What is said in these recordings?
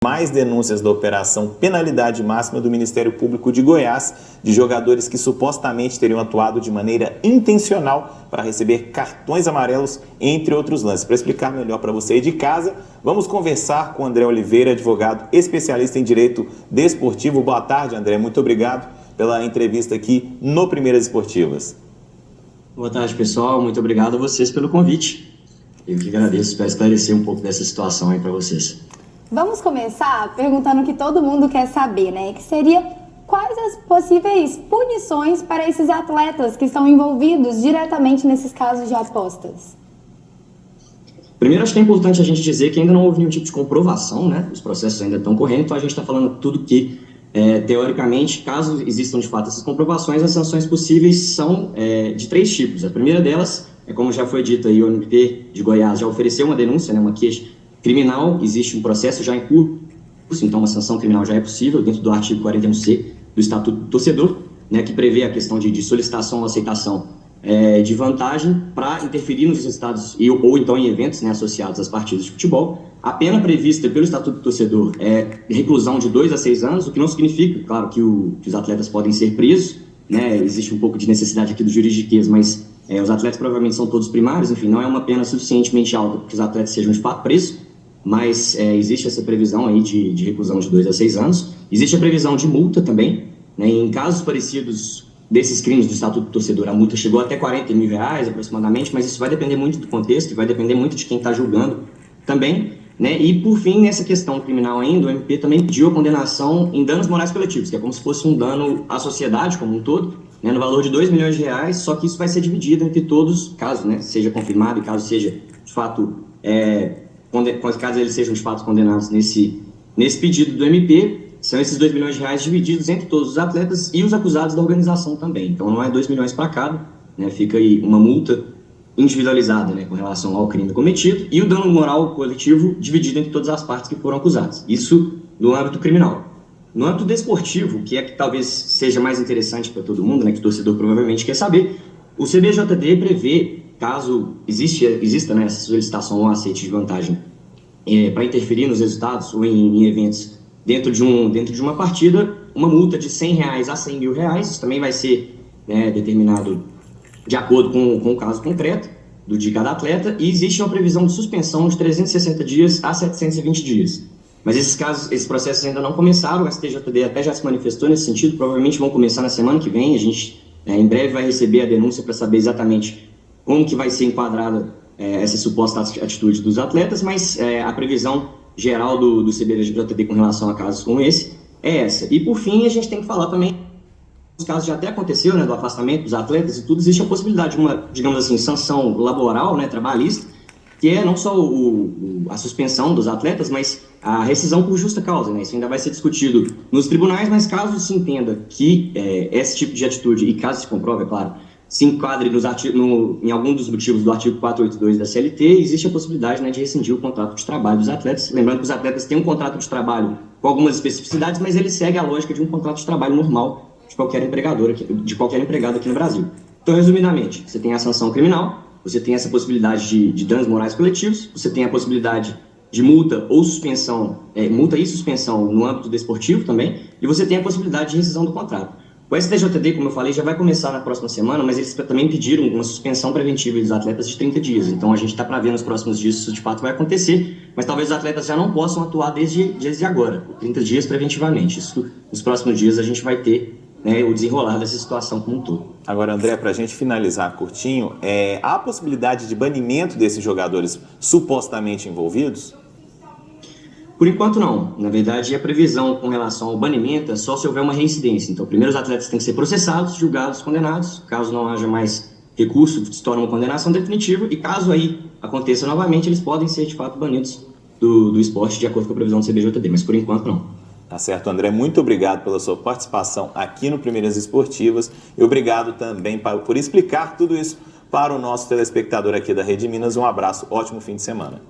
Mais denúncias da Operação Penalidade Máxima do Ministério Público de Goiás, de jogadores que supostamente teriam atuado de maneira intencional para receber cartões amarelos, entre outros lances. Para explicar melhor para você aí de casa, vamos conversar com André Oliveira, advogado especialista em Direito Desportivo. Boa tarde, André. Muito obrigado pela entrevista aqui no Primeiras Esportivas. Boa tarde, pessoal. Muito obrigado a vocês pelo convite. Eu que agradeço, espero esclarecer um pouco dessa situação aí para vocês. Vamos começar perguntando o que todo mundo quer saber, né? Que seria quais as possíveis punições para esses atletas que estão envolvidos diretamente nesses casos de apostas? Primeiro, acho que é importante a gente dizer que ainda não houve nenhum tipo de comprovação, né? Os processos ainda estão correndo, então a gente está falando tudo que, teoricamente, caso existam de fato essas comprovações, as sanções possíveis são de três tipos. A primeira delas é, como já foi dito aí, o MP de Goiás já ofereceu uma denúncia, né, uma queixa criminal, existe um processo já em curso, então uma sanção criminal já é possível dentro do artigo 41C do Estatuto do Torcedor, né, que prevê a questão de solicitação ou aceitação de vantagem para interferir nos resultados ou então em eventos, né, associados às partidas de futebol. A pena prevista pelo Estatuto do Torcedor é reclusão de 2 a 6 anos, o que não significa, claro, que os atletas podem ser presos, né, existe um pouco de necessidade aqui do juridiquês, mas os atletas provavelmente são todos primários, enfim, não é uma pena suficientemente alta para que os atletas sejam de fato presos, mas existe essa previsão aí de reclusão de 2 a 6 anos. Existe a previsão de multa também, né, em casos parecidos desses crimes do Estatuto do Torcedor, a multa chegou até R$40 mil aproximadamente, mas isso vai depender muito do contexto e vai depender muito de quem está julgando também, né? E por fim, nessa questão criminal ainda, o MP também pediu a condenação em danos morais coletivos, que é como se fosse um dano à sociedade como um todo, né, no valor de R$2 milhões, só que isso vai ser dividido entre todos, caso, né, seja confirmado e caso seja de fato caso eles sejam de fato condenados nesse pedido do MP, são esses R$2 milhões divididos entre todos os atletas e os acusados da organização também. Então não é 2 milhões para cada, né, fica aí uma multa individualizada, né, com relação ao crime cometido, e o dano moral coletivo dividido entre todas as partes que foram acusadas. Isso no âmbito criminal. No âmbito desportivo, que talvez seja mais interessante para todo mundo, né, que o torcedor provavelmente quer saber, o CBJD prevê, caso exista, né, essa solicitação ou aceite de vantagem para interferir nos resultados ou em eventos dentro de uma partida, uma multa de R$100 a R$100 mil. Isso também vai ser, né, determinado de acordo com o caso concreto de cada atleta, e existe uma previsão de suspensão de 360 dias a 720 dias. Mas esses processos ainda não começaram, o STJD até já se manifestou nesse sentido, provavelmente vão começar na semana que vem, a gente em breve vai receber a denúncia para saber exatamente como que vai ser enquadrada essa suposta atitude dos atletas, mas a previsão geral do CBJD com relação a casos como esse é essa. E por fim, a gente tem que falar também, os casos já até aconteceu, né, do afastamento dos atletas e tudo, existe a possibilidade de uma, digamos assim, sanção laboral, né, trabalhista, que é não só a suspensão dos atletas, mas a rescisão por justa causa, né? Isso ainda vai ser discutido nos tribunais, mas caso se entenda que esse tipo de atitude, e caso se comprove, é claro, se enquadre em algum dos motivos do artigo 482 da CLT, existe a possibilidade, né, de rescindir o contrato de trabalho dos atletas. Lembrando que os atletas têm um contrato de trabalho com algumas especificidades, mas ele segue a lógica de um contrato de trabalho normal de qualquer empregado aqui no Brasil. Então, resumidamente, você tem a sanção criminal, você tem essa possibilidade de danos morais coletivos, você tem a possibilidade de multa ou suspensão, multa e suspensão no âmbito desportivo também, e você tem a possibilidade de rescisão do contrato. O STJD, como eu falei, já vai começar na próxima semana, mas eles também pediram uma suspensão preventiva dos atletas de 30 dias. Então a gente está para ver nos próximos dias se isso de fato vai acontecer, mas talvez os atletas já não possam atuar desde agora, por 30 dias preventivamente. Isso, nos próximos dias a gente vai ter, né, o desenrolar dessa situação como um todo. Agora, André, para a gente finalizar curtinho, há a possibilidade de banimento desses jogadores supostamente envolvidos? Por enquanto, não. Na verdade, a previsão com relação ao banimento é só se houver uma reincidência. Então, primeiro os atletas têm que ser processados, julgados, condenados. Caso não haja mais recurso, se torna uma condenação definitiva. E caso aí aconteça novamente, eles podem ser, de fato, banidos do esporte, de acordo com a previsão do CBJD. Mas, por enquanto, não. Tá certo, André. Muito obrigado pela sua participação aqui no Primeiras Esportivas. E obrigado também por explicar tudo isso para o nosso telespectador aqui da Rede Minas. Um abraço, ótimo fim de semana.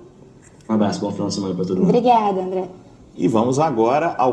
Um abraço, bom final de semana para todo mundo. Obrigada, André. E vamos agora ao